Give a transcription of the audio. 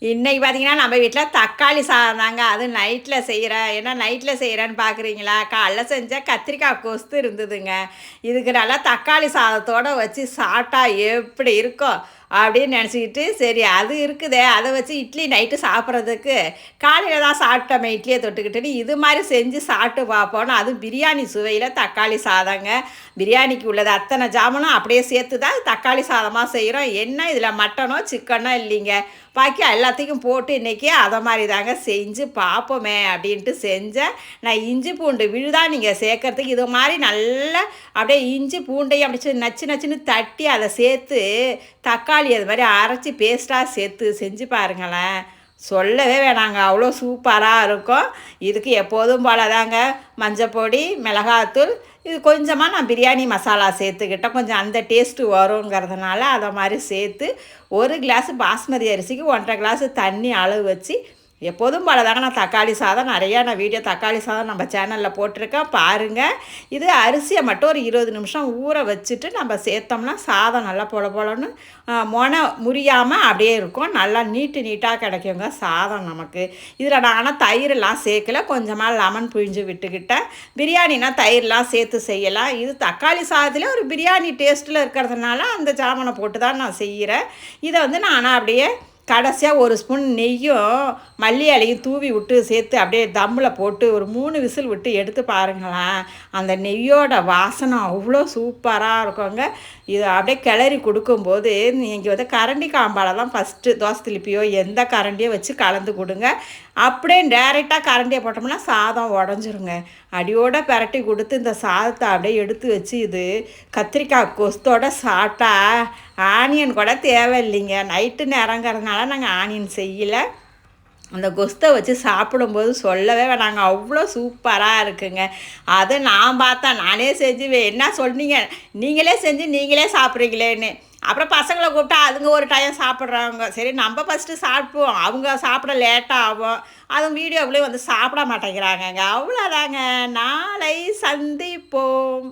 இன்னைக்கு பார்த்தீங்கன்னா, நம்ம வீட்ல தக்காளி சாதம் தாங்க. அதுவும் நைட்ல செய்றேன். என்ன நைட்ல செய்றேன்னு பார்க்குறீங்களா? காலைல செஞ்ச கத்திரிக்காய் கொஸ்து இருந்ததுங்க. இதுக்கு நல்லா தக்காளி சாதத்தோட வச்சு சாப்பிட்டா எப்படி இருக்கும்? அப்படின்னு நெனச்சுக்கிட்டு, சரி அது இருக்குதே, அத வச்சு இட்லி நைட்டு சாப்பிட்றதுக்கு, காலையில தான் சாப்பிட்டோமே இட்லிய தொட்டுக்கிட்டுன்னு, இது மாரி செஞ்சு சாப்பிட்டு பார்ப்போம்ன்னு, அதுவும் பிரியாணி சுவையில தக்காளி சாதங்க. பிரியாணிக்கு உள்ளது அத்தன ஜாமானும் அப்படியே சேர்த்து தான் தக்காளி சாதமா செய்றோம். என்ன இதில மட்டனோ, சிக்கனோ இல்லைங்க. பாக்கி எல்லாத்தையும் போட்டு இன்னைக்கு அத மாரி தாங்க செஞ்சு பார்ப்போமே அப்படின்ட்டு செஞ்சேன். நான் இஞ்சி பூண்டு விழுதா நீங்க சேர்க்கறதுக்கு இது மாரி நல்லா அப்படியே இஞ்சி பூண்டையும் அப்படி நச்சு நச்சுன்னு தட்டி அத சேர்த்து, தக்காளி அது மாரி அரைச்சு பேஸ்ட்டா சேர்த்து செஞ்சு பாருங்களேன். சொல்லவே வேணாங்க. அவ்வளோ சூப்பரா இருக்கும். இதுக்கு எப்போதும் போல தாங்க மஞ்சப்பொடி, மிளகாத்தூள், இது கொஞ்சமா நான் பிரியாணி மசாலா சேர்த்துக்கிட்டேன். கொஞ்சம் அந்த டேஸ்ட்டு வருங்கிறதுனால அத மாரி சேர்த்து, 1 கிளாஸ் பாஸ்மதி அரிசிக்கு 1 1/2 கிளாஸ் தண்ணி அளவு வச்சு, எப்போதும் போல தாங்க நான் தக்காளி சாதம் நெறையா நான் வீடியோ தக்காளி சாதம் நம்ம சேனல்ல போட்டிருக்கேன் பாருங்கள். இது அரிசியை மட்டும் ஒரு 20 நிமிஷம் ஊற வச்சுட்டு நம்ம சேர்த்தோம்னா சாதம் நல்லா பொல பொலன்னு முறியாமல் அப்படியே இருக்கும். நல்லா நீட்டாக கிடைக்குங்க சாதம் நமக்கு. இதில் நான் ஆனால் தயிரெலாம் சேர்க்கல, கொஞ்சமாக லெமன் பிழிஞ்சு விட்டுக்கிட்டேன். பிரியாணினா தயிர்லாம் சேர்த்து செய்யலாம். இது தக்காளி சாதத்தில் ஒரு பிரியாணி டேஸ்ட்டில் இருக்கிறதுனால அந்த ஜாமனை போட்டு தான் நான் செய்கிறேன். இதை வந்து நான் அப்படியே கடைசியாக 1 ஸ்பூன் நெய்யும் மல்லி இலையும் தூவி விட்டு சேர்த்து அப்படியே தம்மில் போட்டு ஒரு 3 விசில் விட்டு எடுத்து பாருங்களேன். அந்த நெய்யோட வாசனை அவ்வளோ சூப்பராக இருக்குங்க. இது அப்படியே கிளறி கொடுக்கும்போது நீங்கள் வந்து கரண்டி காம்பால் தான் ஃபஸ்ட்டு தோசை திருப்பியோ எந்த கரண்டியோ வச்சு கலந்து கொடுங்க. அப்படியே டேரெக்டாக கரண்டியை போட்டோம்னா சாதம் உடஞ்சிருங்க. அடியோடு பெரட்டி கொடுத்து இந்த சாதத்தை அப்படியே எடுத்து வச்சு இது கத்திரிக்காய் கொஸ்தோட சாப்பிட்டா ஆனியன் கூட தேவையில்லைங்க. நைட்டு நேரங்கிறதுனால நாங்கள் ஆனியன் செய்யலை. அந்த கொஸ்தை வச்சு சாப்பிடும்போது சொல்லவே வேணாங்க, அவ்வளோ சூப்பராக இருக்குங்க. அதை நான் பார்த்தேன், நானே செஞ்சு என்ன சொன்னீங்க, நீங்களே செஞ்சு நீங்களே சாப்பிட்றீங்களேன்னு. அப்புறம் பசங்களை கூப்பிட்டா அதுங்க ஒரு டைம் சாப்பிட்றாங்க. சரி நம்ம ஃபஸ்ட்டு சாப்பிடுவோம், அவங்க சாப்பிட லேட்டாக ஆகும். அதுவும் வீடியோவிலே வந்து சாப்பிட மாட்டேங்கிறாங்கங்க. அவ்வளோதாங்க. நாளை சந்திப்போம்.